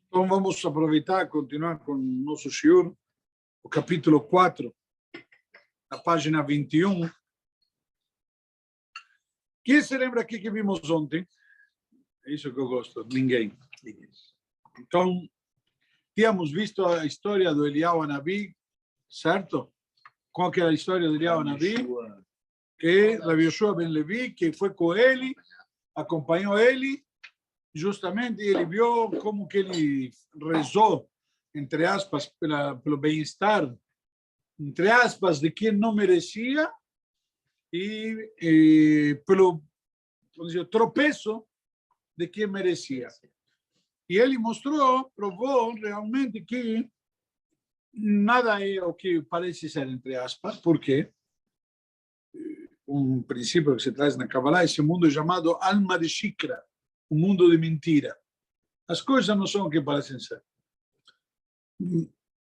Então vamos aproveitar e continuar com o nosso shiur, o capítulo 4, na página 21. Quem se lembra aqui que vimos ontem? É isso que eu gosto, ninguém. Então, tínhamos visto a história do Eliyahu Hanavi, certo? Qual que era a história do Eliyahu Hanavi? Que Rabi Yoshua ben Levi, que foi com ele, acompanhou ele, justamente ele viu como que ele rezou, entre aspas, pelo bem-estar, entre aspas, de quem não merecia e pelo tropeço de quem merecia. E ele mostrou, provou realmente que nada é o que parece ser, entre aspas, porque princípio que se traz na Kabbalah, esse mundo é chamado alma de shikra, mundo de mentira. As coisas não são o que parecem ser.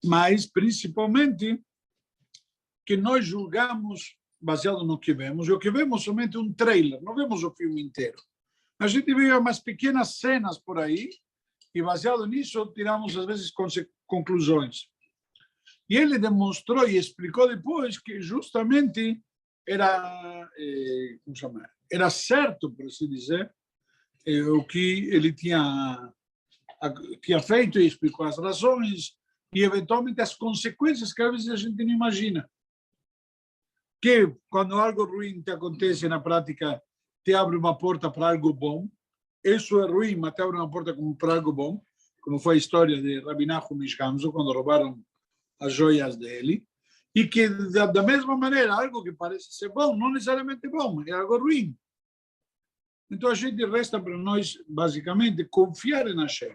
Mas, principalmente, que nós julgamos baseado no que vemos. E o que vemos somente um trailer, não vemos o filme inteiro. A gente vê umas pequenas cenas por aí e, baseado nisso, tiramos, às vezes, conclusões. E ele demonstrou e explicou depois que, justamente, era certo, por assim dizer, o que ele tinha feito e explicou as razões e, eventualmente, as consequências que, às vezes, a gente não imagina. Que, quando algo ruim te acontece na prática, te abre uma porta para algo bom. Isso é ruim, mas te abre uma porta para algo bom, como foi a história de Rabi Nachum Ish Gamzo, quando roubaram as joias dele. E que, da mesma maneira, algo que parece ser bom, não necessariamente bom, é algo ruim. Então, a gente resta para nós, basicamente, confiar em Hashem.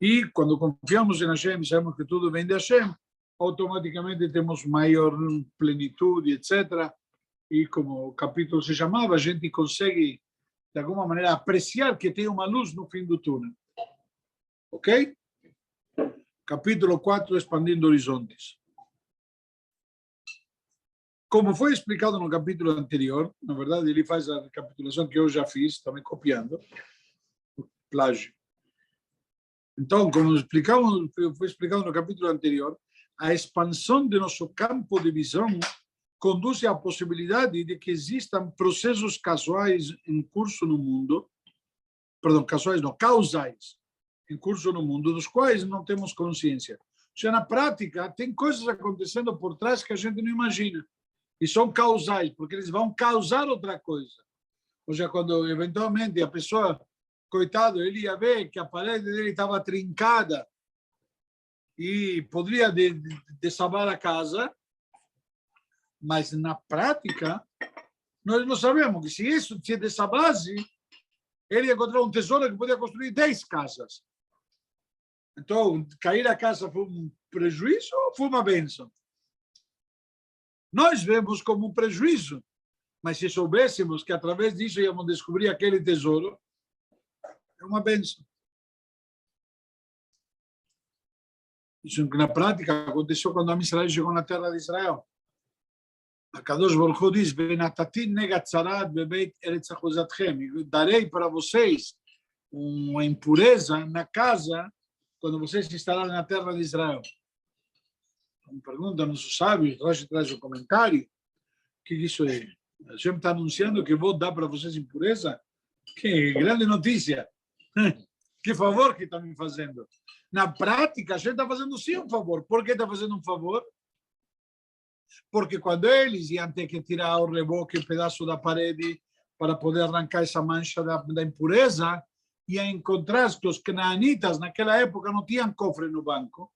E, quando confiamos em Hashem, sabemos que tudo vem de Hashem, automaticamente temos maior plenitude, etc. E, como o capítulo se chamava, a gente consegue, de alguma maneira, apreciar que tem uma luz no fim do túnel. Ok? Capítulo 4, expandindo horizontes. Como foi explicado no capítulo anterior, na verdade, ele faz a recapitulação que eu já fiz, também copiando, plágio. Então, como foi explicado no capítulo anterior, a expansão de nosso campo de visão conduz à possibilidade de que existam processos causais em curso no mundo, causais em curso no mundo, dos quais não temos consciência. Ou seja, na prática, tem coisas acontecendo por trás que a gente não imagina. E são causais, porque eles vão causar outra coisa. Ou seja, quando eventualmente a pessoa, coitado, ele ia ver que a parede dele estava trincada e poderia desabar a casa, mas na prática, nós não sabemos que se isso se desabasse, ele ia encontrar um tesouro que podia construir 10 casas. Então, cair a casa foi um prejuízo ou foi uma bênção? Nós vemos como um prejuízo, mas se soubéssemos que através disso íamos descobrir aquele tesouro, é uma bênção. Isso que na prática aconteceu quando a Israel chegou na terra de Israel. A Kadosh Baruch Hu diz: "Benatati negatzarat bebeit eretz achuzatchem." Darei para vocês uma impureza na casa quando vocês se instalarem na terra de Israel. Uma pergunta, nossos sábios, Rashi traz um comentário, que isso é? A gente está anunciando que vou dar para vocês impureza? Que grande notícia! Que favor que está me fazendo. Na prática, a gente está fazendo sim um favor. Por que está fazendo um favor? Porque quando eles iam ter que tirar o reboque, um pedaço da parede, para poder arrancar essa mancha da impureza, iam encontrar que os canaanitas, naquela época, não tinham cofre no banco,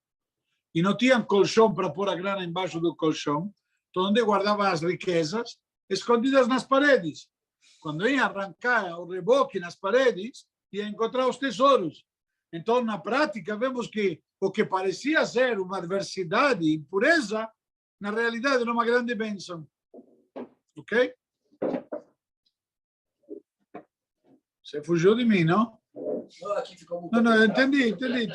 e não tinham colchão para pôr a grana embaixo do colchão, então onde guardavam as riquezas, escondidas nas paredes. Quando iam arrancar o reboque nas paredes, iam encontrar os tesouros. Então, na prática, vemos que o que parecia ser uma adversidade, impureza, na realidade era uma grande bênção. Ok? Você fugiu de mim, não? Não, aqui ficou muito. Não, entendi. Ele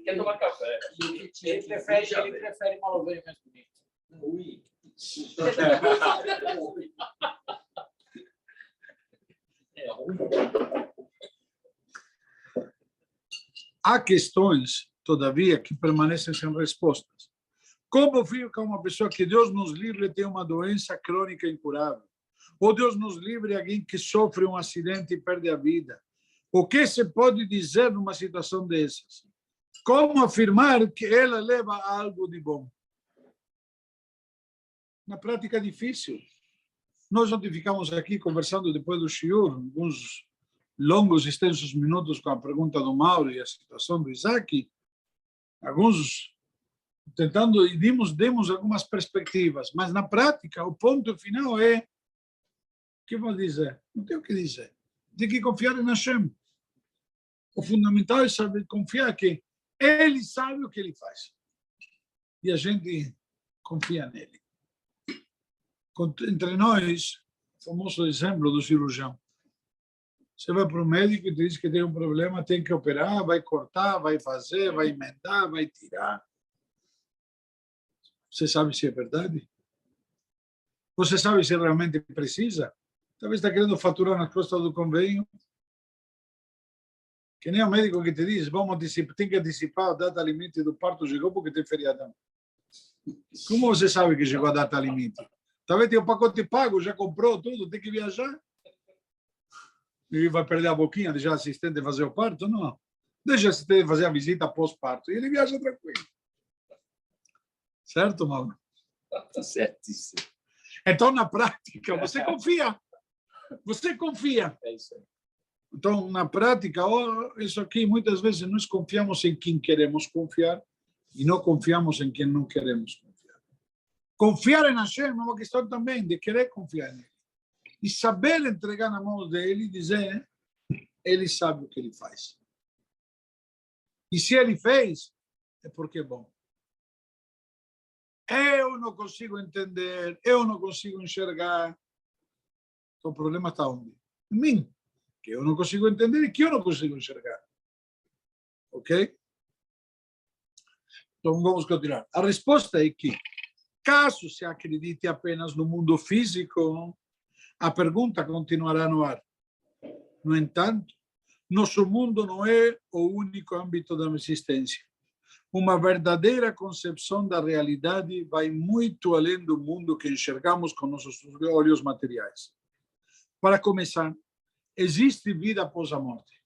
quer tomar café. Ele prefere uma ovelha mais bonita. Ui. É ruim. há questões, todavia, que permanecem sem respostas. Como fica uma pessoa que Deus nos livre tem uma doença crônica incurável? Ou Deus nos livre alguém que sofre um acidente e perde a vida? O que se pode dizer numa situação dessas? Como afirmar que ela leva a algo de bom? Na prática é difícil. Nós ontem ficamos aqui conversando depois do shiur, alguns longos, extensos minutos com a pergunta do Mauro e a situação do Isaac. Alguns tentando, e demos algumas perspectivas, mas na prática o ponto final é, o que vou dizer? Não tem o que dizer. Tem que confiar em Hashem. O fundamental é saber confiar que Ele sabe o que Ele faz. E a gente confia nele. Entre nós, o famoso exemplo do cirurgião. Você vai para o médico e diz que tem um problema, tem que operar, vai cortar, vai fazer, vai emendar, vai tirar. Você sabe se é verdade? Você sabe se realmente precisa? Talvez está querendo faturar nas costas do convênio. Que nem o médico que te diz, vamos antecipar, tem que antecipar a data limite do parto, chegou porque tem feriadão. Como você sabe que chegou a data limite? Talvez tem o pacote pago, já comprou tudo, tem que viajar. E vai perder a boquinha, deixar a assistente fazer o parto? Não. Deixa a assistente fazer a visita pós-parto. E ele viaja tranquilo. Certo, Mauro? Certíssimo. Então, na prática, você confia. Você confia. É isso aí. Então, na prática, isso aqui, muitas vezes nós confiamos em quem queremos confiar e não confiamos em quem não queremos confiar. Confiar em Hashem é uma questão também de querer confiar nele. E saber entregar na mão dele e dizer, ele sabe o que ele faz. E se ele fez, é porque é bom. Eu não consigo entender, eu não consigo enxergar. Então, o problema está onde? Em mim. Que eu não consigo entender e que eu não consigo enxergar. Ok? Então, vamos continuar. A resposta é que, caso se acredite apenas no mundo físico, a pergunta continuará no ar. No entanto, nosso mundo não é o único âmbito da existência. Uma verdadeira concepção da realidade vai muito além do mundo que enxergamos com nossos olhos materiais. Para começar, existe vida após a morte.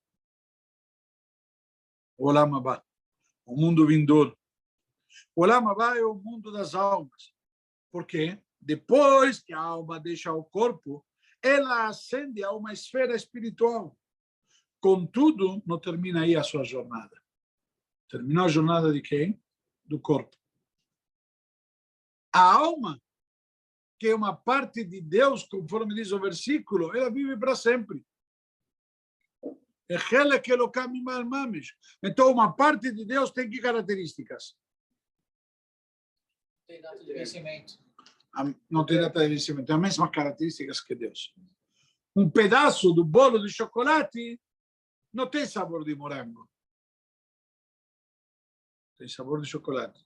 O Olam Abá, o mundo vindouro. O Olam Abá é o mundo das almas. Porque depois que a alma deixa o corpo, ela ascende a uma esfera espiritual. Contudo, não termina aí a sua jornada. Terminou a jornada de quem? Do corpo. A alma, que é uma parte de Deus, conforme diz o versículo, ela vive para sempre. Então, uma parte de Deus tem que características? Tem data de vencimento. Não tem data de vencimento, tem as mesmas características que Deus. Um pedaço do bolo de chocolate não tem sabor de morango. Tem sabor de chocolate.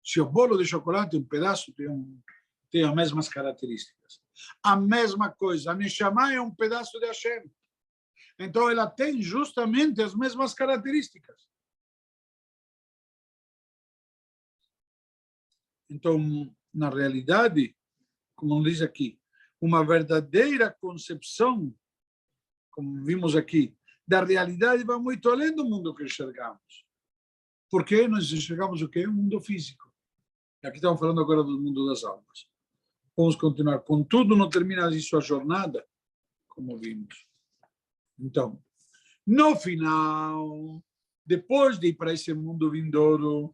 Se o bolo de chocolate, um pedaço, tem as mesmas características. A mesma coisa, a Neshama é um pedaço de Hashem. Então, ela tem justamente as mesmas características. Então, na realidade, como diz aqui, uma verdadeira concepção, como vimos aqui, da realidade vai muito além do mundo que enxergamos. Porque nós enxergamos o quê? O mundo físico. E aqui estamos falando agora do mundo das almas. Vamos continuar. Contudo, não termina aí sua jornada, como vimos. Então, no final, depois de ir para esse mundo vindouro,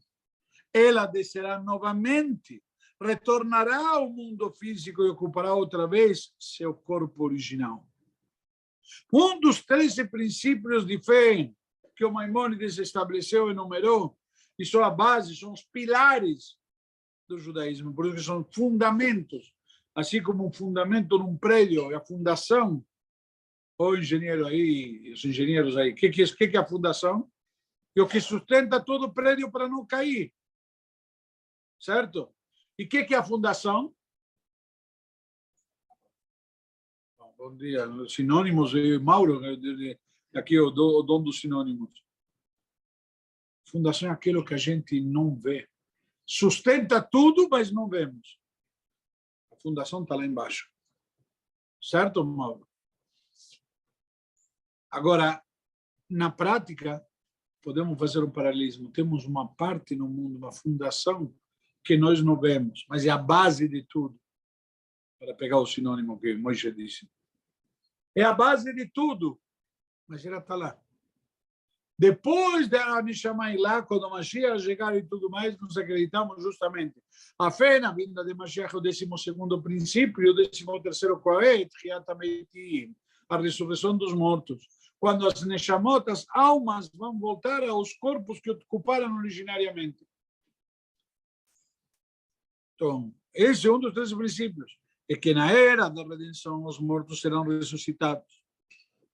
ela descerá novamente, retornará ao mundo físico e ocupará outra vez seu corpo original. Um dos 13 princípios de fé que o Maimônides estabeleceu e numerou, e são a base, são os pilares do judaísmo, por isso que são fundamentos, assim como um fundamento num prédio, a fundação, ou engenheiro aí, os engenheiros aí, o que é a fundação? É o que sustenta todo o prédio para não cair. Certo? E o que é a fundação? Bom dia. Sinônimos, Mauro, aqui o dom dos sinônimos. Fundação é aquilo que a gente não vê. Sustenta tudo, mas não vemos. A fundação está lá embaixo. Certo, Mauro? Agora, na prática, podemos fazer um paralelismo. Temos uma parte no mundo, uma fundação, que nós não vemos, mas é a base de tudo. Para pegar o sinônimo que Moisés disse. É a base de tudo, mas ela está lá. Depois da Nishamai lá, quando o Mashiach chegar e tudo mais, nós acreditamos justamente. A fé na vinda de Mashiach é o 12º princípio, e o 13º qual é? A ressurreição dos mortos. Quando as Neshamot, as almas, vão voltar aos corpos que ocuparam originariamente. Então, esse é um dos 3 princípios. É que na era da redenção, os mortos serão ressuscitados.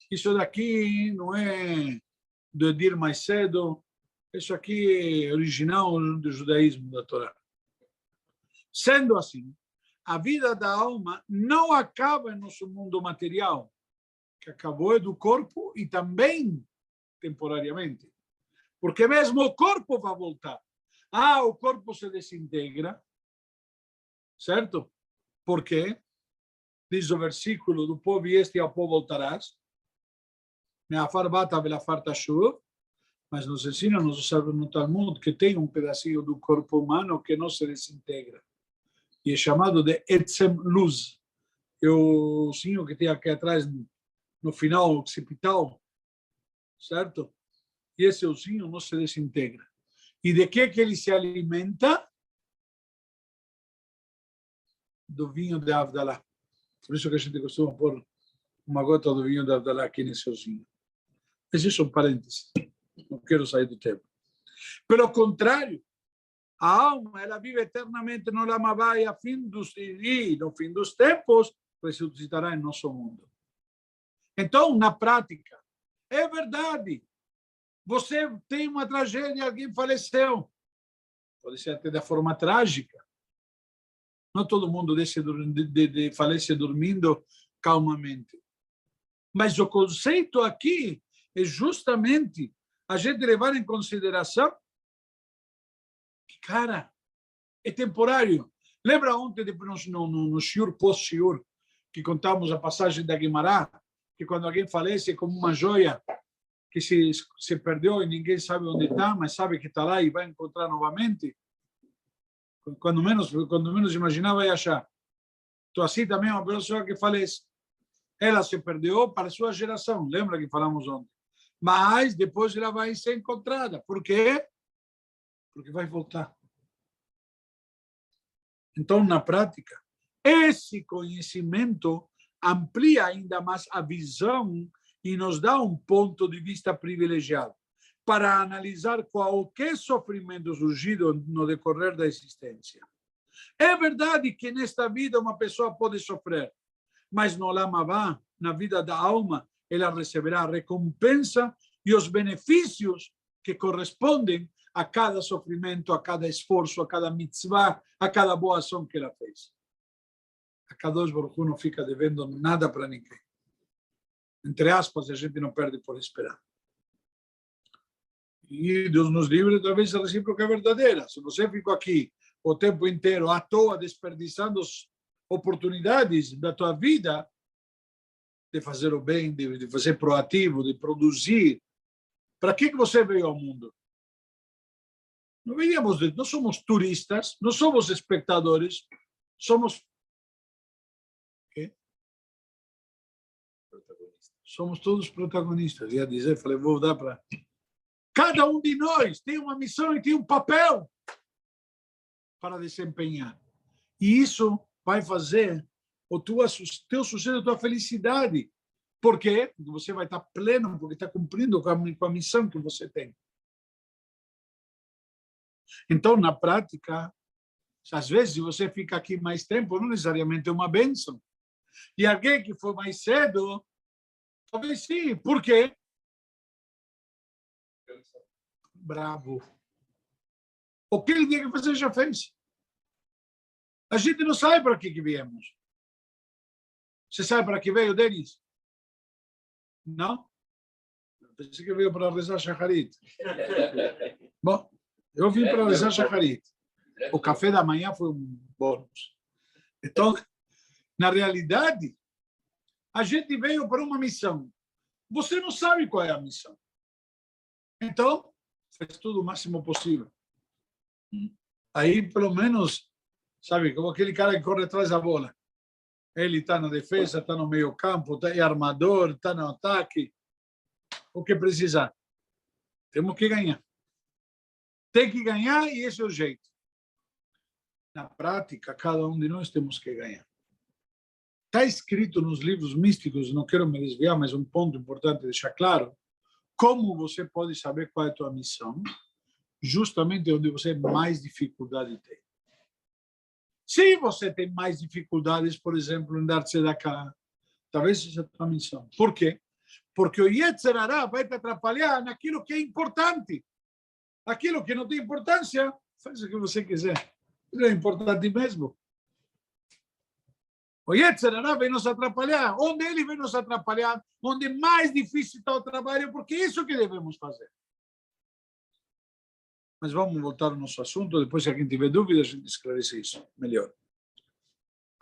Isso daqui não é de Edir mais cedo, isso aqui é original do judaísmo, da Torá. Sendo assim, a vida da alma não acaba em nosso mundo material, que acabou é do corpo e também temporariamente. Porque mesmo o corpo vai voltar. O corpo se desintegra, certo? Por quê? Diz o versículo, do pó vieste e ao pó voltarás. Mas nos ensina, nos sabe no Talmud, que tem um pedacinho do corpo humano que não se desintegra. E é chamado de Etzem Luz. É o ossinho que tem aqui atrás, no final occipital, certo? E esse ossinho não se desintegra. E de que ele se alimenta? Do vinho de Avdalá. Por isso que a gente costuma pôr uma gota do vinho de Avdalá aqui nesse ossinho. Esses são parênteses. Não quero sair do tema. Pelo contrário, a alma ela vive eternamente no Lamavá e no fim dos tempos ressuscitará em nosso mundo. Então, na prática, é verdade. Você tem uma tragédia, alguém faleceu. Pode ser até da forma trágica. Não todo mundo falece dormindo calmamente. Mas o conceito aqui é justamente a gente levar em consideração que, cara, é temporário. Lembra ontem, no shiur, pós-shiur, que contamos a passagem da Guimará, que quando alguém falece é como uma joia que se perdeu e ninguém sabe onde está, mas sabe que está lá e vai encontrar novamente? Quando menos imaginar, vai achar. Então, assim também uma pessoa que falece. Ela se perdeu para a sua geração, lembra que falamos ontem? Mas depois ela vai ser encontrada. Por quê? Porque vai voltar. Então, na prática, esse conhecimento amplia ainda mais a visão e nos dá um ponto de vista privilegiado para analisar qualquer sofrimento surgido no decorrer da existência. É verdade que nesta vida uma pessoa pode sofrer, mas no Olam Abá, na vida da alma, ela receberá a recompensa e os benefícios que correspondem a cada sofrimento, a cada esforço, a cada mitzvah, a cada boa ação que ela fez. A Kadosh Baruch Hu não fica devendo nada para ninguém. Entre aspas, a gente não perde por esperar. E Deus nos livre, talvez a recíproca é verdadeira. Se você ficou aqui o tempo inteiro à toa, desperdiçando as oportunidades da tua vida, de fazer o bem, de fazer proativo, de produzir, para que você veio ao mundo? Não somos turistas, não somos espectadores, somos somos todos protagonistas. Ia dizer, falei, vou dar para... Cada um de nós tem uma missão e tem um papel para desempenhar. E isso vai fazer o teu sucesso, a tua felicidade. Por quê? Porque você vai estar pleno, porque está cumprindo com a missão que você tem. Então, na prática, às vezes, você fica aqui mais tempo, não necessariamente é uma bênção. E alguém que for mais cedo, talvez sim. Por quê? Bravo. O que ele tinha que fazer, já fez. A gente não sabe para que viemos. Você sabe para que veio, Denis? Não? Pensei que veio para rezar Shacharit. Bom, eu vim para rezar Shacharit. O café da manhã foi um bônus. Então, na realidade, a gente veio para uma missão. Você não sabe qual é a missão. Então, faz tudo o máximo possível. Aí, pelo menos, sabe, como aquele cara que corre atrás da bola. Ele está na defesa, está no meio campo, é armador, está no ataque. O que precisar. Temos que ganhar. Tem que ganhar e esse é o jeito. Na prática, cada um de nós temos que ganhar. Está escrito nos livros místicos, não quero me desviar, mas um ponto importante deixar claro, como você pode saber qual é a tua missão, justamente onde você mais dificuldade tem. Se você tem mais dificuldades, por exemplo, em dar-se da cá, talvez seja a tua missão. Por quê? Porque o Yetzer Hara vai te atrapalhar naquilo que é importante. Aquilo que não tem importância, faz o que você quiser. Não é importante mesmo. O Yetzer Hara vem nos atrapalhar. Onde ele vem nos atrapalhar? Onde mais difícil está o trabalho, porque é isso que devemos fazer. Mas vamos voltar ao nosso assunto. Depois, se alguém tiver dúvidas, a gente esclarece isso melhor.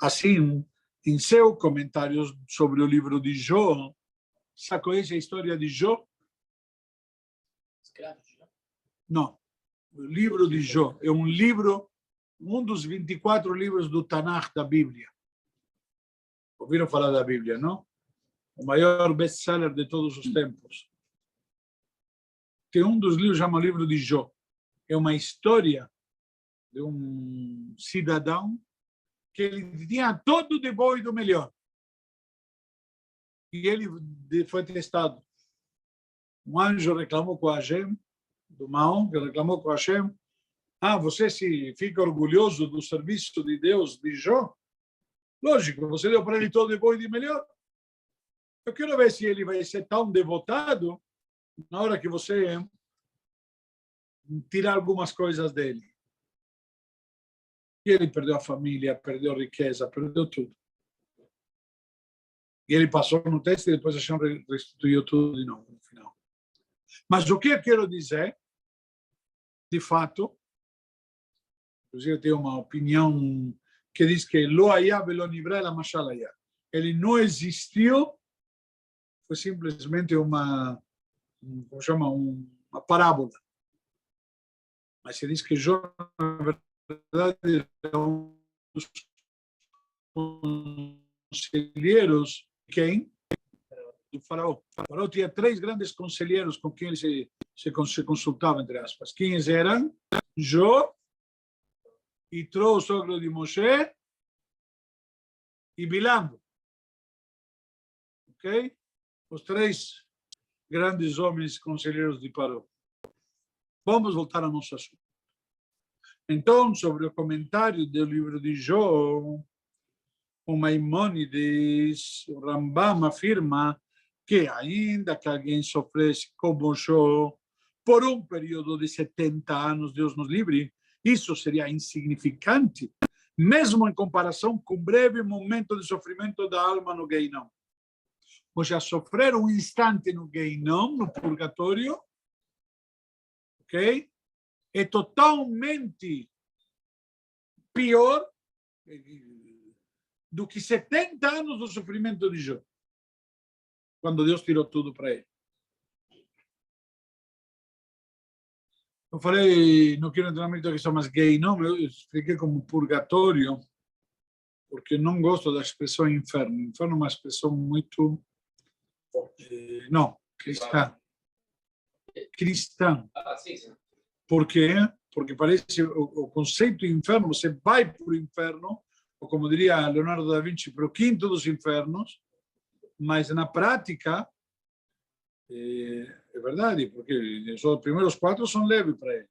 Assim, em seu comentário sobre o livro de Jó, você conhece a história de Jó? Não. O livro de Jó é um livro, um dos 24 livros do Tanakh da Bíblia. Ouviram falar da Bíblia, não? O maior best-seller de todos os tempos. Tem um dos livros chama livro de Jó. É uma história de um cidadão que ele tinha tudo de bom e do melhor. E ele foi testado. Um anjo reclamou com Hashem, do Maom, que reclamou com Hashem. Você se fica orgulhoso do serviço de Deus de Jó? Lógico, você deu para ele todo de bom e de melhor. Eu quero ver se ele vai ser tão devotado na hora que você tirar algumas coisas dele. E ele perdeu a família, perdeu a riqueza, perdeu tudo. E ele passou no teste e depois a gente restituiu tudo de novo no final. Mas o que eu quero dizer, de fato, inclusive eu tenho uma opinião que diz que Lo haya velo nivra la mashal haya. Ele não existiu, foi simplesmente como chama, uma parábola. Mas se diz que Jó, na verdade, é um dos conselheiros, quem? Do faraó. O faraó tinha 3 grandes conselheiros com quem ele se consultava, entre aspas. Quem eram? Jó, Itró, o sogro de Moshe, e Bilam. Ok? Os 3 grandes homens conselheiros de Paró. Vamos voltar ao nosso assunto. Então, sobre o comentário do livro de Jó, o Maimônides, o Rambam afirma que ainda que alguém sofresse como Jó por um período de 70 anos, Deus nos livre, isso seria insignificante, mesmo em comparação com um breve momento de sofrimento da alma no Geinom. Ou seja, sofrer um instante no Geinom, no purgatório, ok? É totalmente pior do que 70 anos do sofrimento de Jó, quando Deus tirou tudo para ele. Eu falei, não quero entrar muito na questão, mas gay, não, eu expliquei como purgatório, porque não gosto da expressão inferno. Inferno é uma expressão muito... não, cristã. Cristã. Por quê? Porque parece o conceito de inferno, você vai para o inferno, ou como diria Leonardo da Vinci, para o quinto dos infernos, mas na prática, é verdade, porque os primeiros 4 são leves para ele.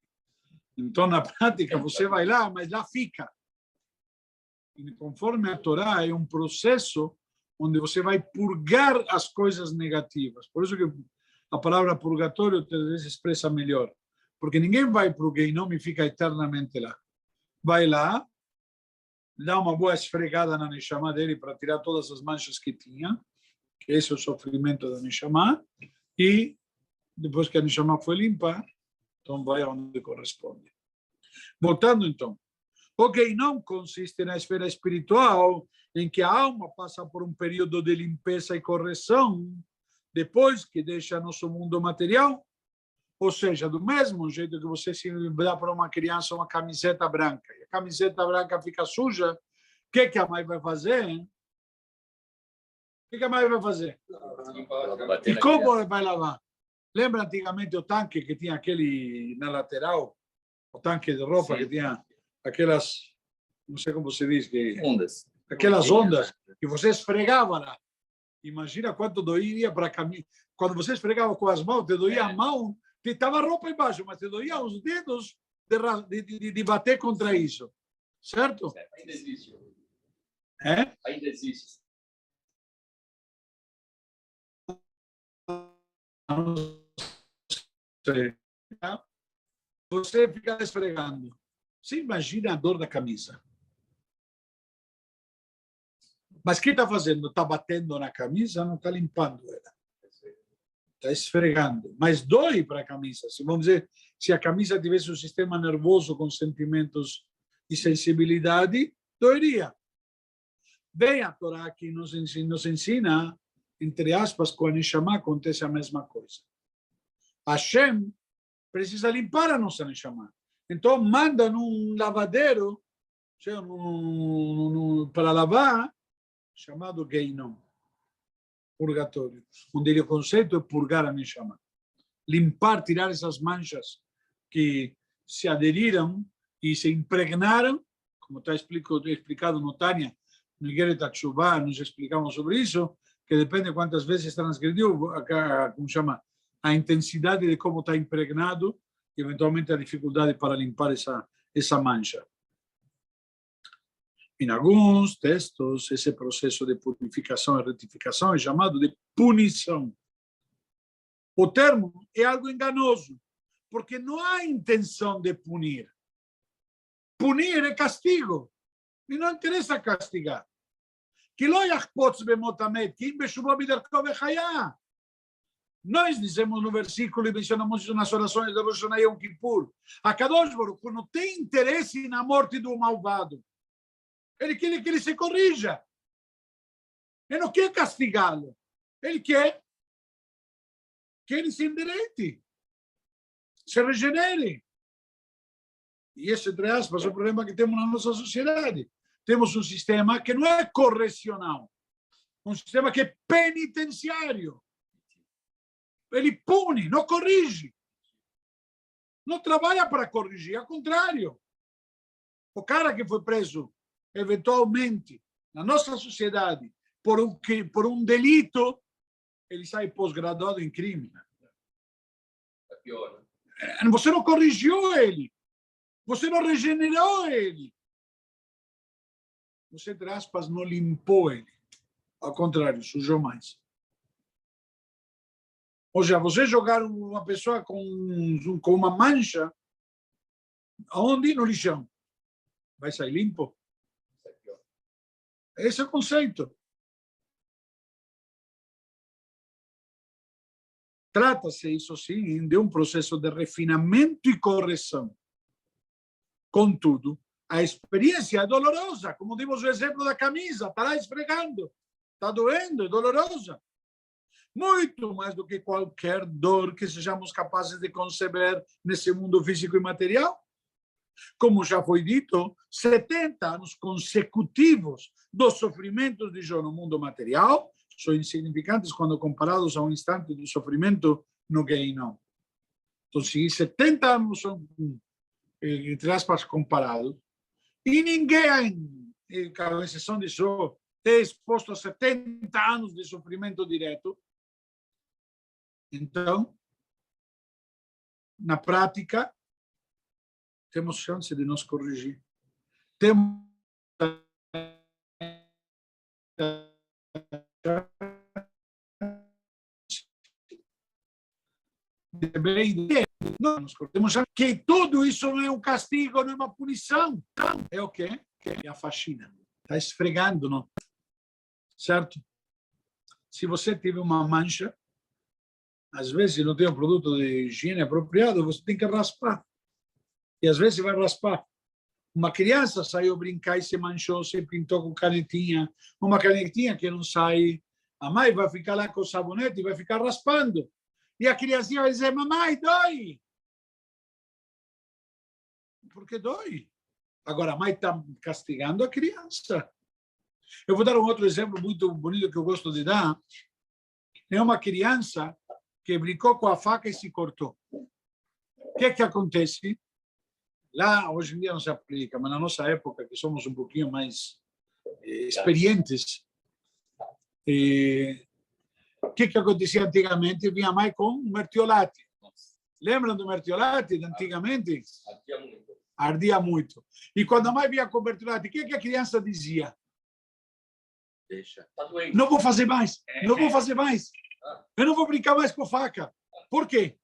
Então, na prática, você vai lá, mas lá fica. E conforme a Torá, é um processo onde você vai purgar as coisas negativas. Por isso que a palavra purgatório talvez expressa melhor. Porque ninguém vai para o Geinom e fica eternamente lá. Vai lá, dá uma boa esfregada na Neshama dele para tirar todas as manchas que tinha, que esse é o sofrimento da Neshama, e depois que a Neshama foi limpa, Então, vai onde corresponde. Voltando, então. O Geinom consiste na esfera espiritual, em que a alma passa por um período de limpeza e correção, depois que deixa nosso mundo material. Ou seja, do mesmo jeito que você se dá para uma criança uma camiseta branca, e a camiseta branca fica suja, o que a mãe vai fazer? O que a mãe vai fazer? E como vai lavar? Lembra antigamente o tanque que tinha aquele na lateral? O tanque de roupa. Sim. Que tinha aquelas, não sei como se diz, que, ondas. Aquelas ondas que você esfregava lá. Imagina quanto doía para caminhar. Quando você esfregava com as mãos, te doía a mão, te estava a roupa embaixo, mas te doía os dedos de bater contra isso. Certo? Ainda existe. É? Ainda existe. Você fica esfregando. Você imagina a dor da camisa. Mas o que está fazendo? Está batendo na camisa, não está limpando ela. Está esfregando. Mas dói para a camisa. Se, vamos dizer, se a camisa tivesse um sistema nervoso com sentimentos e sensibilidade, doeria. Vem a Torá que nos ensina, entre aspas, com a Neshama acontece a mesma coisa. Hashem precisa limpar a nossa Neshama. Então, manda num lavadeiro para lavar, chamado Geinom, purgatório, onde o conceito é purgar a Neshama. Limpar, tirar essas manchas que se aderiram e se impregnaram, como está explicado no Tânia, no Igeret HaTeshuvah, nos explicamos sobre isso, que depende de quantas vezes transgrediu, como chama, a intensidade de como está impregnado e, eventualmente, a dificuldade para limpar essa mancha. Em alguns textos, esse processo de purificação e retificação é chamado de punição. O termo é algo enganoso, porque não há intenção de punir. Punir é castigo, e não interessa castigar. Nós dizemos no versículo e mencionamos isso nas orações de Rosh Hashanah e Yom Kippur. A Kadosh Baruch Hu não tem interesse na morte do malvado. Ele quer que ele se corrija. Ele não quer castigá-lo. Ele quer que ele se endireite, se regenere. E esse, entre aspas, é o problema que temos na nossa sociedade. Temos um sistema que não é correcional, um sistema que é penitenciário. Ele pune, não corrige. Não trabalha para corrigir, ao contrário. O cara que foi preso, eventualmente, na nossa sociedade, por um delito, ele sai pós-graduado em crime. É pior. Você não corrigiu ele. Você não regenerou ele. Você, entre aspas, não limpou ele. Ao contrário, sujou mais. Ou seja, você jogar uma pessoa com uma mancha, aonde? No lixão. Vai sair limpo? Esse é o conceito. Trata-se, isso sim, de um processo de refinamento e correção. Contudo, a experiência é dolorosa, como dimos o exemplo da camisa, está lá esfregando, está doendo, é dolorosa. Muito mais do que qualquer dor que sejamos capazes de conceber nesse mundo físico e material. Como já foi dito, 70 anos consecutivos dos sofrimentos de Jó no mundo material são insignificantes quando comparados a um instante de sofrimento no Geinom. Então, se 70 anos são, entre aspas, comparados, e ninguém, com exceção de Jó, é exposto a 70 anos de sofrimento direto, então, na prática, temos chance de nos corrigir. Temos temos que tudo isso não é um castigo, não é uma punição. É o quê? É a faxina. Está esfregando, não? Certo? Se você tiver uma mancha, às vezes não tem um produto de higiene apropriado, você tem que raspar. E às vezes vai raspar. Uma criança saiu brincar e se manchou, se pintou com canetinha. Uma canetinha que não sai, a mãe vai ficar lá com o sabonete e vai ficar raspando. E a criancinha vai dizer, mamãe, dói. Por que dói? Agora a mãe está castigando a criança. Eu vou dar um outro exemplo muito bonito que eu gosto de dar. É uma criança que brincou com a faca e se cortou. O que acontece? Lá, hoje em dia não se aplica, mas na nossa época, que somos um pouquinho mais experientes, o que acontecia antigamente? Vinha a mãe com um mertiolate. Lembram do mertiolate de antigamente? Ardia muito. E quando a mãe vinha com o mertiolate, o que a criança dizia? Deixa. Não vou fazer mais, não vou fazer mais. Eu não vou brincar mais com faca. Por quê?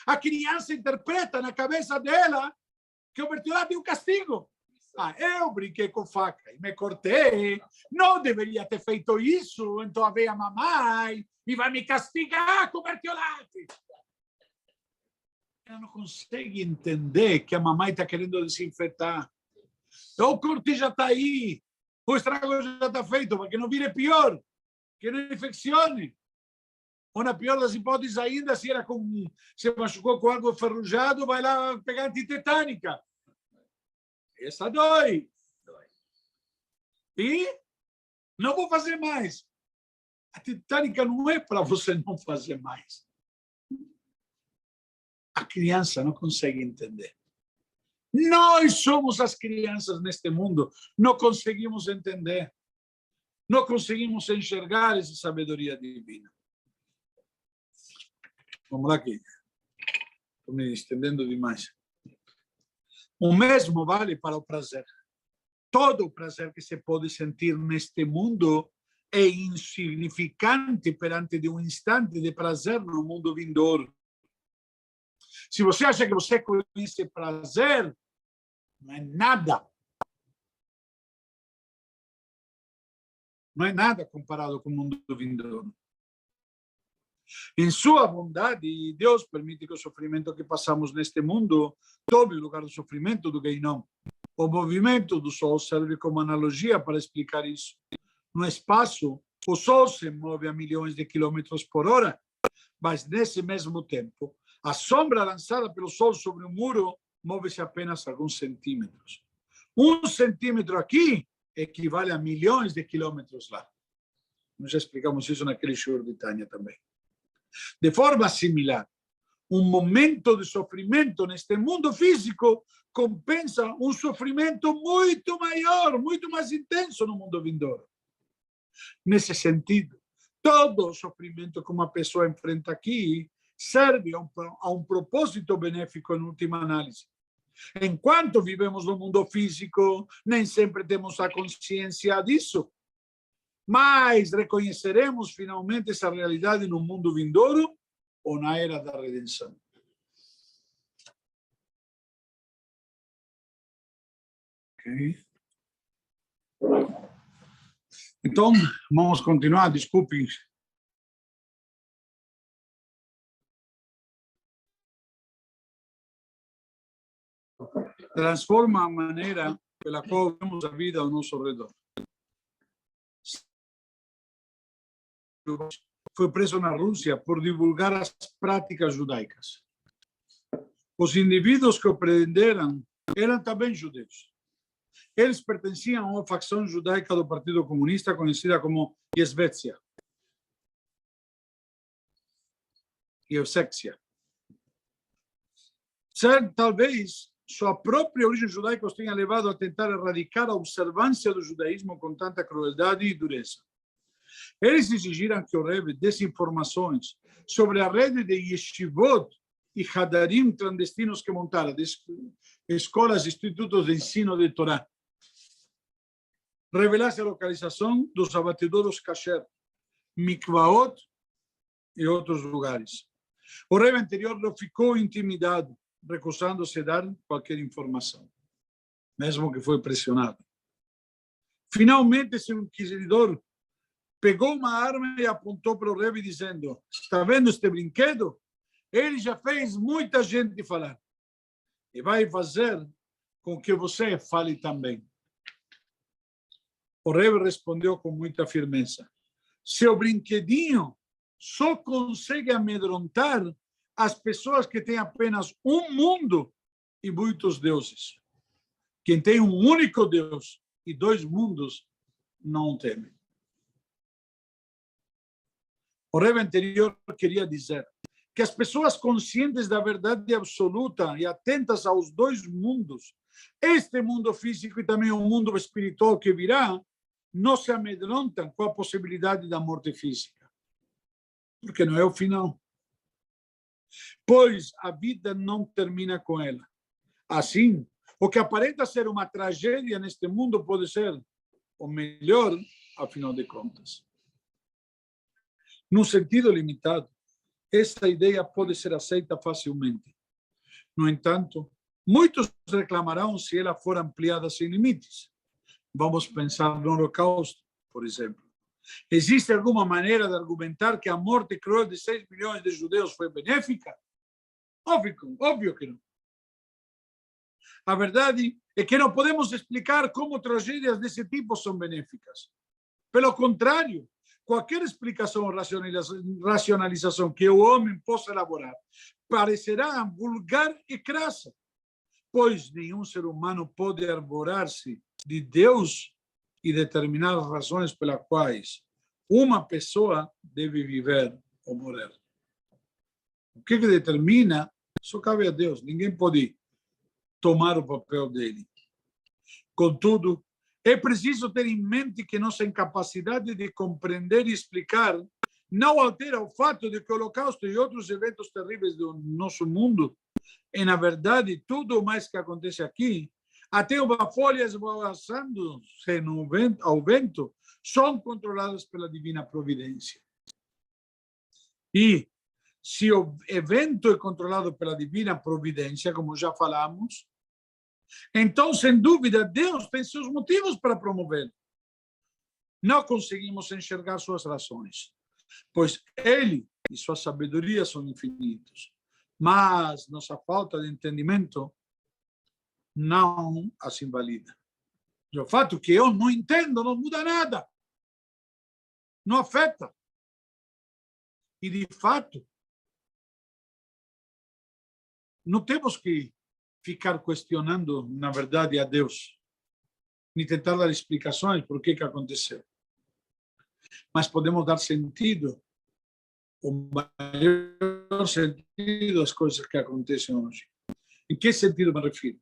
A criança interpreta na cabeça dela que o mertiolate é um castigo. Eu brinquei com faca e me cortei. Não deveria ter feito isso. Então veio a mamãe e vai me castigar com o mertiolate. Ela não consegue entender que a mamãe está querendo desinfetar. O corte já está aí. O estrago já está feito, para que não vire pior, que não infeccione. Ou na pior das hipóteses ainda, se machucou com algo enferrujado, vai lá pegar antitetânica. Essa dói. E não vou fazer mais. A tetânica não é para você não fazer mais. A criança não consegue entender. Nós somos as crianças neste mundo. Não conseguimos entender. Não conseguimos enxergar essa sabedoria divina. Vamos lá aqui. Estou me estendendo demais. O mesmo vale para o prazer. Todo o prazer que se pode sentir neste mundo é insignificante perante de um instante de prazer no mundo vindouro. Se você acha que você conhece prazer, não é nada. Não é nada comparado com o mundo vindouro. Em sua bondade, Deus permite que o sofrimento que passamos neste mundo tome o lugar do sofrimento do Geinom. O movimento do Sol serve como analogia para explicar isso. No espaço, o Sol se move a milhões de quilômetros por hora, mas nesse mesmo tempo, a sombra lançada pelo Sol sobre o muro move-se apenas alguns centímetros. 1 centímetro aqui equivale a milhões de quilômetros lá. Nós já explicamos isso naquele shiur de Tânia também. De forma similar, um momento de sofrimento neste mundo físico compensa um sofrimento muito maior, muito mais intenso no mundo vindouro. Nesse sentido, todo o sofrimento que uma pessoa enfrenta aqui serve a um propósito benéfico em última análise. Enquanto vivemos no mundo físico, nem sempre temos a consciência disso. Mas reconheceremos finalmente essa realidade no mundo vindouro ou na era da redenção. Ok? Então, vamos continuar, desculpem. Transforma a maneira pela qual vemos a vida ao nosso redor. Foi preso na Rússia por divulgar as práticas judaicas. Os indivíduos que o prenderam eram também judeus. Eles pertenciam a uma facção judaica do Partido Comunista conhecida como Yesvetsia. Talvez sua própria origem judaica os tenha levado a tentar erradicar a observância do judaísmo com tanta crueldade e dureza. Eles exigiram que o Rebbe desse informações sobre a rede de yeshivot e hadarim clandestinos que montara, de escolas e institutos de ensino de Torá. Revelasse a localização dos abatedouros kasher, mikvaot e outros lugares. O Rebbe anterior não ficou intimidado, recusando-se a dar qualquer informação, mesmo que foi pressionado. Finalmente, esse inquisidor pegou uma arma e apontou para o Rebbe dizendo: está vendo este brinquedo? Ele já fez muita gente falar. E vai fazer com que você fale também. O Rebbe respondeu com muita firmeza: seu brinquedinho só consegue amedrontar as pessoas que têm apenas um mundo e muitos deuses. Quem tem um único Deus e dois mundos não teme. O Rebbe anterior queria dizer que as pessoas conscientes da verdade absoluta e atentas aos dois mundos, este mundo físico e também o mundo espiritual que virá, não se amedrontam com a possibilidade da morte física, porque não é o final. Pois a vida não termina com ela. Assim, o que aparenta ser uma tragédia neste mundo pode ser o melhor, afinal de contas. Num sentido limitado, esta ideia pode ser aceita facilmente. No entanto, muitos reclamarão se ela for ampliada sem limites. Vamos pensar no Holocausto, por exemplo. Existe alguma maneira de argumentar que a morte cruel de 6 milhões de judeus foi benéfica? Óbvio que não. A verdade é que não podemos explicar como tragédias desse tipo são benéficas. Pelo contrário, qualquer explicação ou racionalização que o homem possa elaborar parecerá vulgar e crassa, pois nenhum ser humano pode arvorar-se de Deus e determinar as razões pelas quais uma pessoa deve viver ou morrer. O que determina, só cabe a Deus. Ninguém pode tomar o papel dele. Contudo, é preciso ter em mente que nossa incapacidade de compreender e explicar não altera o fato de que o Holocausto e outros eventos terríveis do nosso mundo, e na verdade tudo o mais que acontece aqui, até uma folha esvoaçando-se ao vento, são controladas pela divina providência. E se o evento é controlado pela divina providência, como já falamos, então, sem dúvida, Deus tem seus motivos para promovê-lo. Não conseguimos enxergar suas razões, pois Ele e sua sabedoria são infinitos. Mas nossa falta de entendimento não as invalida. O fato que eu não entendo não muda nada. Não afeta. E, de fato, não temos que ficar questionando, na verdade, a Deus, nem tentar dar explicações por que aconteceu. Mas podemos dar sentido, o maior sentido às coisas que acontecem hoje. Em que sentido me refiro?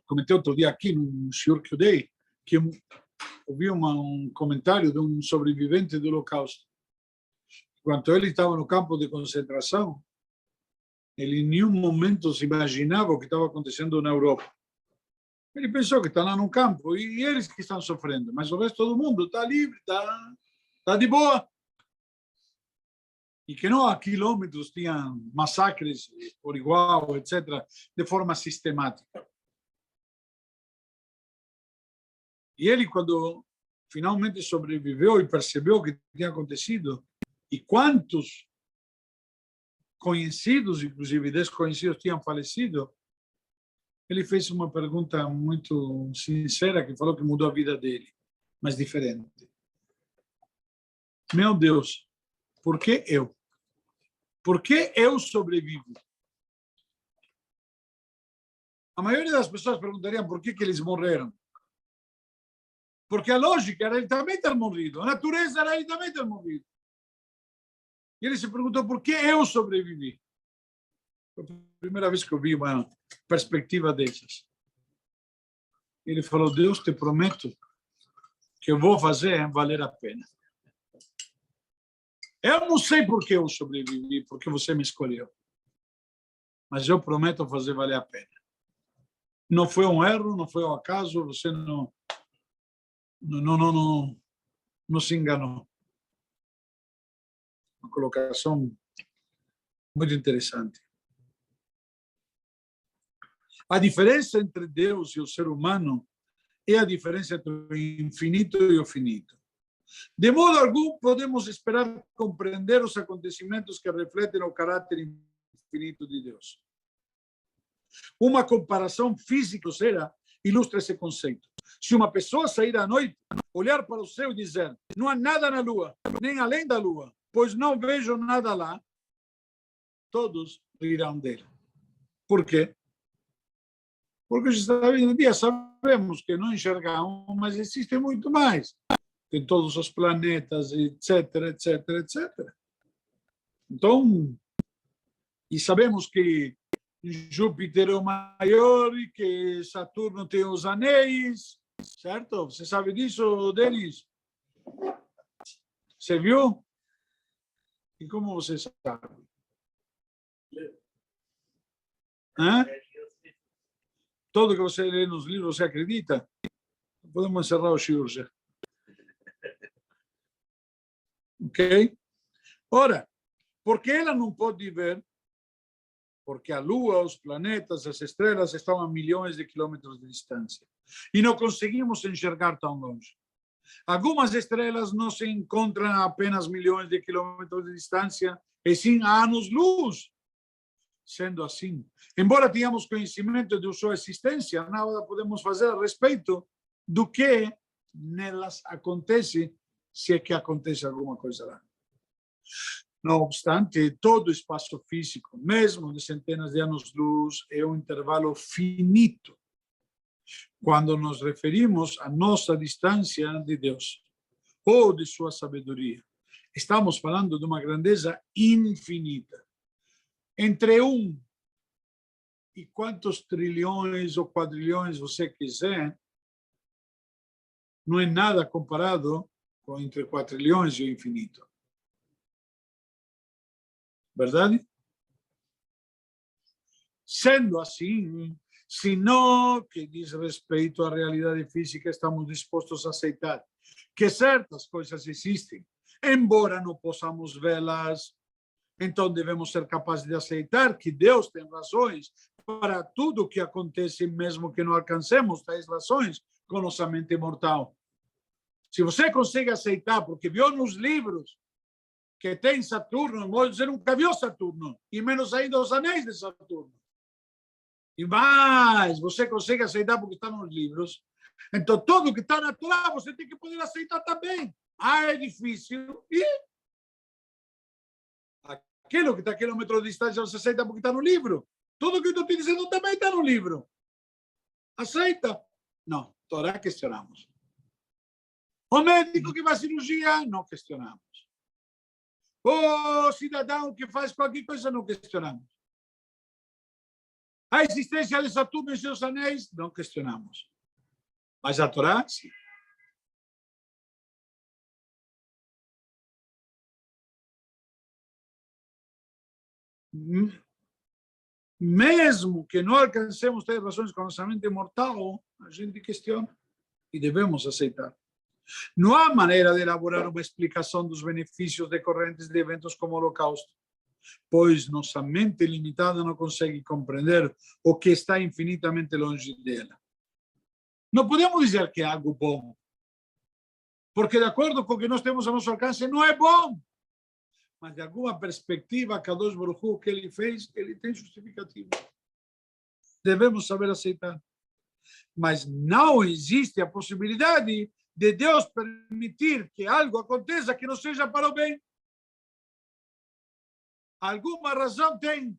Comentei outro dia aqui num shiur que eu dei, que ouvi um comentário de um sobrevivente do Holocausto. Enquanto ele estava no campo de concentração, ele em nenhum momento se imaginava o que estava acontecendo na Europa. Ele pensou que está lá no campo e eles que estão sofrendo, mas o resto do mundo está livre, está de boa. E que não há quilômetros tinham massacres por igual, etc., de forma sistemática. E ele, quando finalmente sobreviveu e percebeu o que tinha acontecido, e quantos conhecidos, inclusive desconhecidos, tinham falecido, ele fez uma pergunta muito sincera, que falou que mudou a vida dele, mas diferente. Meu Deus, por que eu? Por que eu sobrevivo? A maioria das pessoas perguntariam por que eles morreram. Porque a lógica era ele também ter morrido, a natureza era ele também ter morrido. E ele se perguntou por que eu sobrevivi. Foi a primeira vez que eu vi uma perspectiva dessas. Ele falou: Deus, te prometo que eu vou fazer valer a pena. Eu não sei por que eu sobrevivi, porque você me escolheu. Mas eu prometo fazer valer a pena. Não foi um erro, não foi um acaso, você não se enganou. Uma colocação muito interessante. A diferença entre Deus e o ser humano é a diferença entre o infinito e o finito. De modo algum, podemos esperar compreender os acontecimentos que refletem o caráter infinito de Deus. Uma comparação física ilustra esse conceito. Se uma pessoa sair à noite, olhar para o céu e dizer: não há nada na lua, nem além da lua, pois não vejo nada lá, todos rirão dele. Por quê? Porque hoje em dia sabemos que não enxergamos, mas existe muito mais. Tem todos os planetas, etc, etc, etc. Então, e sabemos que Júpiter é o maior e que Saturno tem os anéis, certo? Você sabe disso, Denis? Você viu? E como você sabe? Hã? Tudo que você lê nos livros, você acredita? Podemos encerrar o shiur já. Ok? Ora, por que ela não pode ver? Porque a Lua, os planetas, as estrelas estão a milhões de quilômetros de distância. E não conseguimos enxergar tão longe. Algumas estrelas não se encontram a apenas milhões de quilômetros de distância, e sim a anos-luz. Sendo assim, embora tenhamos conhecimento de sua existência, nada podemos fazer a respeito do que nelas acontece, se é que acontece alguma coisa lá. Não obstante, todo espaço físico, mesmo de centenas de anos-luz, é um intervalo finito quando nos referimos à nossa distância de Deus ou de sua sabedoria. Estamos falando de uma grandeza infinita. Entre e quantos trilhões ou quadrilhões você quiser, não é nada comparado com entre quatrilhões e o infinito. Verdade? Sendo assim, se no que diz respeito à realidade física estamos dispostos a aceitar que certas coisas existem, embora não possamos vê-las, então devemos ser capazes de aceitar que Deus tem razões para tudo o que acontece, mesmo que não alcancemos tais razões com nossa mente mortal. Se você consegue aceitar, porque viu nos livros que tem Saturno, você nunca viu Saturno, e menos ainda os anéis de Saturno. E mais, você consegue aceitar porque está nos livros. Então, tudo que está na Torá, você tem que poder aceitar também. É difícil. E aquilo que está a quilômetro de distância, você aceita porque está no livro. Tudo que eu estou te dizendo também está no livro. Aceita? Não, Torá questionamos. O médico que faz cirurgia, não questionamos. O cidadão que faz qualquer coisa, não questionamos. A existência de Saturno e seus anéis, não questionamos. Mas a Torá, sim. Mesmo que não alcancemos ter relações com a nossa mente mortal, a gente questiona e devemos aceitar. Não há maneira de elaborar uma explicação dos benefícios decorrentes de eventos como o Holocausto, pois nossa mente limitada não consegue compreender o que está infinitamente longe dela. Não podemos dizer que é algo bom, porque de acordo com o que nós temos a nosso alcance, não é bom. Mas de alguma perspectiva, Kadosh Baruch Hu, o que ele fez, ele tem justificativa. Devemos saber aceitar. Mas não existe a possibilidade de Deus permitir que algo aconteça que não seja para o bem. Alguma razão tem.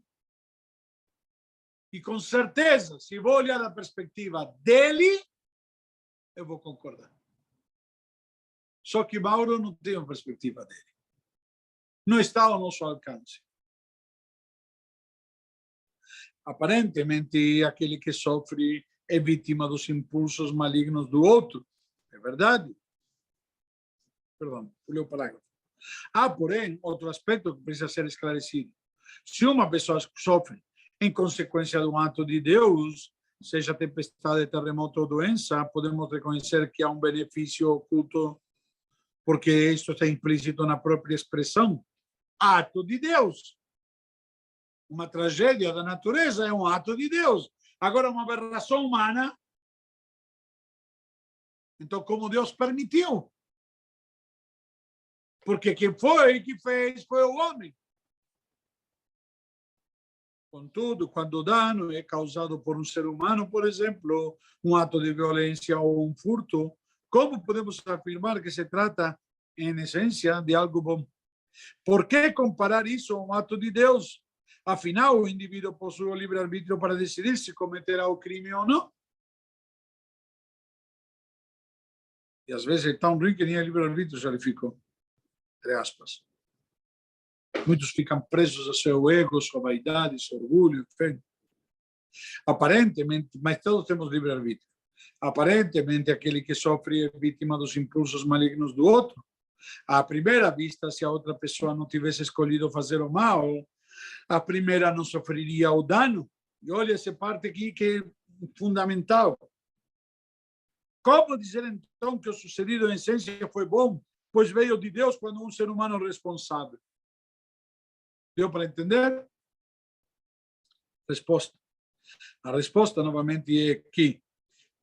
E com certeza, se vou olhar da perspectiva dele, eu vou concordar. Só que Mauro não tem uma perspectiva dele. Não está ao nosso alcance. Aparentemente, aquele que sofre é vítima dos impulsos malignos do outro. É verdade? Perdão, pulei o parágrafo. Há, porém, outro aspecto que precisa ser esclarecido. Se uma pessoa sofre em consequência de um ato de Deus, seja tempestade, terremoto ou doença, podemos reconhecer que há um benefício oculto, porque isso está implícito na própria expressão ato de Deus. Uma tragédia da natureza é um ato de Deus. Agora, uma aberração humana, então, como Deus permitiu. Porque quem foi que fez foi o homem. Contudo, quando o dano é causado por um ser humano, por exemplo, um ato de violência ou um furto, como podemos afirmar que se trata, em essência, de algo bom? Por que comparar isso a um ato de Deus? Afinal, o indivíduo possui o livre-arbítrio para decidir se cometerá o crime ou não. E às vezes é tão ruim que nem livre-arbítrio já lhe ficou. Entre aspas. Muitos ficam presos a seu ego, sua vaidade, seu orgulho, enfim. Aparentemente, mas todos temos livre-arbítrio. Aparentemente, aquele que sofre é vítima dos impulsos malignos do outro. À primeira vista, se a outra pessoa não tivesse escolhido fazer o mal, a primeira não sofreria o dano. E olha essa parte aqui que é fundamental. Como dizer, então, que o sucedido em essência foi bom, pois veio de Deus quando um ser humano responsável? Deu para entender? Resposta. A resposta, novamente, é que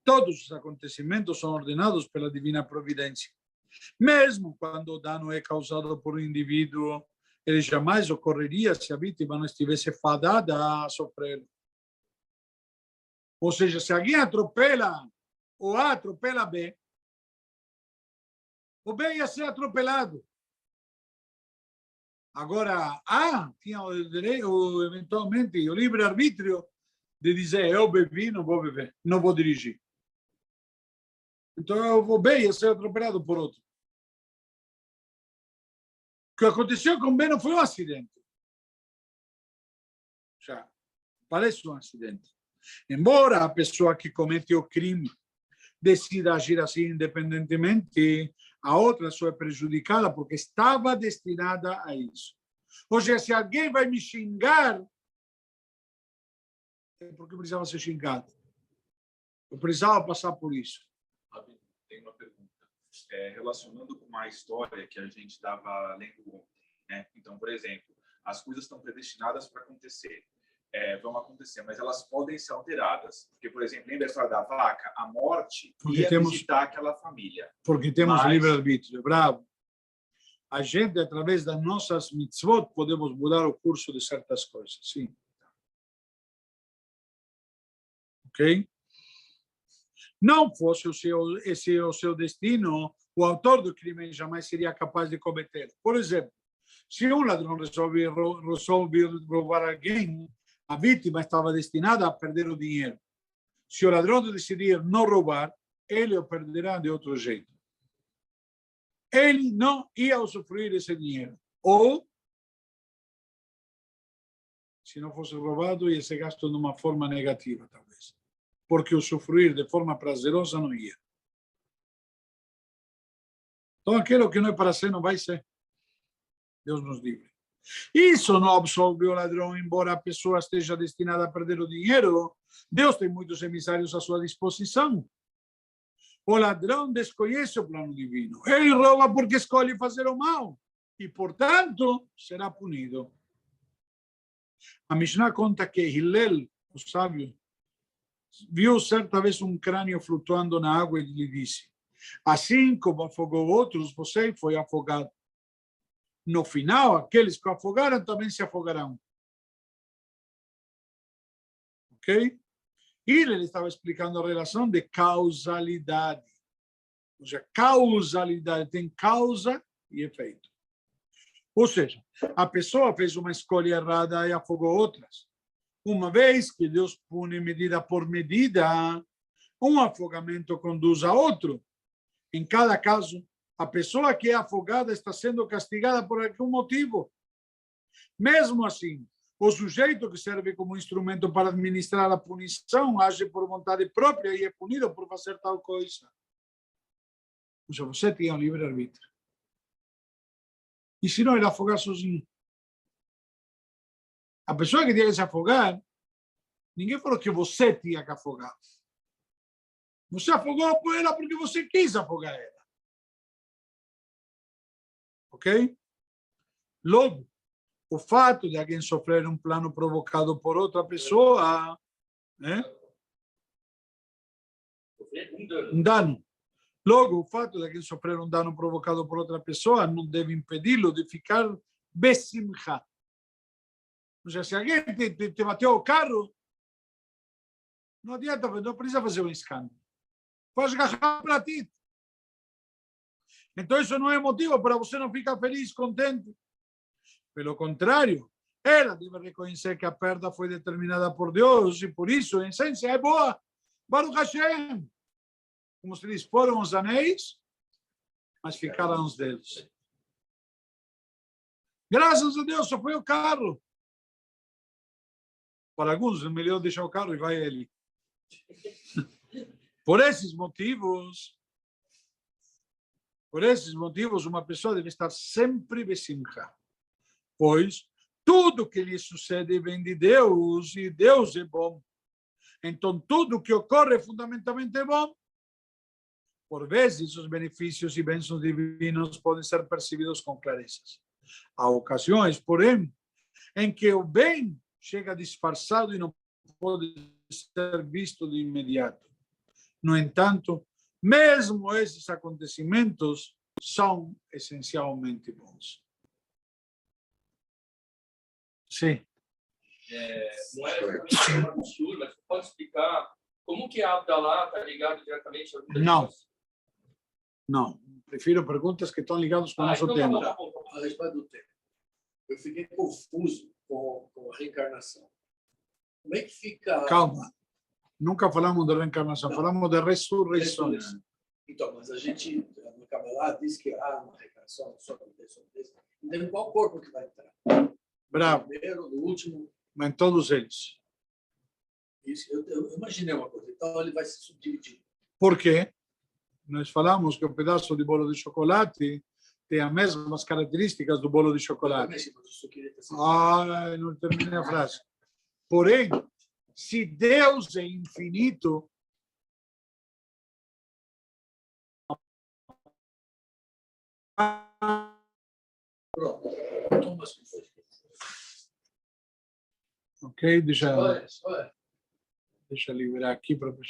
todos os acontecimentos são ordenados pela divina providência. Mesmo quando o dano é causado por um indivíduo, ele jamais ocorreria se a vítima não estivesse fadada a sofrer. Ou seja, se alguém atropela, o A atropela B, o B ia ser atropelado. Agora, A tinha o direito, eventualmente, o livre-arbítrio de dizer: eu bebi, não vou beber, não vou dirigir. Então, eu vou B ia ser atropelado por outro. O que aconteceu com B não foi um acidente. Já parece um acidente. Embora a pessoa que comete o crime decida agir assim independentemente, a outra só é prejudicada porque estava destinada a isso. Ou seja, se alguém vai me xingar, é porque precisava ser xingado. Eu precisava passar por isso. Tem uma pergunta. Relacionando com uma história que a gente estava lendo ontem, né? Então, por exemplo, as coisas estão predestinadas para acontecer. Vão acontecer, mas elas podem ser alteradas. Porque, por exemplo, lembra a história da vaca? A morte ia visitar aquela família. Porque temos livre-arbítrio. Bravo. A gente, através das nossas mitzvot, podemos mudar o curso de certas coisas. Sim. Ok? Não fosse esse o seu destino, o autor do crime jamais seria capaz de cometer. Por exemplo, se um ladrão resolve roubar alguém, a vítima estava destinada a perder o dinheiro. Se o ladrão decidir não roubar, ele o perderá de outro jeito. Ele não ia usufruir esse dinheiro. Ou, se não fosse roubado, ia ser gasto de uma forma negativa, talvez. Porque usufruir de forma prazerosa não ia. Então, aquilo que não é para ser, não vai ser. Deus nos livre. Isso não absolve o ladrão, embora a pessoa esteja destinada a perder o dinheiro. Deus tem muitos emissários à sua disposição. O ladrão desconhece o plano divino. Ele rouba porque escolhe fazer o mal. E, portanto, será punido. A Mishnah conta que Hillel, o sábio, viu certa vez um crânio flutuando na água e lhe disse: assim como afogou outros, você foi afogado. No final, aqueles que o afogaram também se afogarão. Ok? E ele estava explicando a relação de causalidade. Ou seja, causalidade tem causa e efeito. Ou seja, a pessoa fez uma escolha errada e afogou outras. Uma vez que Deus pune medida por medida, um afogamento conduz a outro. Em cada caso, a pessoa que é afogada está sendo castigada por algum motivo. Mesmo assim, o sujeito que serve como instrumento para administrar a punição age por vontade própria e é punido por fazer tal coisa. Ou seja, você tinha um livre-arbítrio. E se não, ele afogar sozinho. A pessoa que tinha que se afogar, ninguém falou que você tinha que afogar. Você afogou por ela porque você quis afogar ela. Ok? Logo, o fato de alguém sofrer um plano provocado por outra pessoa, né? Um dano. Logo, o fato de que ele sofrer um dano provocado por outra pessoa não deve impedi-lo de ficar besimcha. Ou seja, se alguém te bateu o carro, não adianta, não precisa fazer um escândalo. Faz garrafa para ti. Então, isso não é motivo para você não ficar feliz, contente. Pelo contrário, ela deve reconhecer que a perda foi determinada por Deus e, por isso, em essência, é boa. Baruch Hashem. Como se diz, foram os anéis, mas ficaram os dedos. Graças a Deus, só foi o carro. Para alguns, é melhor deixar o carro e vai ele. Por esses motivos, uma pessoa deve estar sempre besimcha, pois tudo que lhe sucede vem de Deus e Deus é bom. Então, tudo que ocorre fundamentalmente é bom. Por vezes, os benefícios e bênçãos divinos podem ser percebidos com clareza. Há ocasiões, porém, em que o bem chega disfarçado e não pode ser visto de imediato. No entanto, mesmo esses acontecimentos são essencialmente bons. Sim. Não é uma absurdo, mas você pode explicar como que a Abdalá está ligado diretamente ao Não. Não. Prefiro perguntas que estão ligadas com o nosso tema. A respeito do tema. Eu fiquei confuso com a reencarnação. Como é que fica... Calma. Nunca falamos de reencarnação, falamos de ressurreição. Então, mas a gente, no Kabbalah, diz que há uma reencarnação, só acontece. Então, em qual corpo que vai entrar? Bravo. No primeiro, no último? Mas em todos eles. Isso, eu imaginei uma coisa. Então, ele vai se subdividir. Por quê? Nós falamos que o pedaço de bolo de chocolate tem as mesmas características do bolo de chocolate. Ah, não terminei a frase. Porém, se Deus é infinito, Pronto. ok? Deixa Olha. liberar aqui para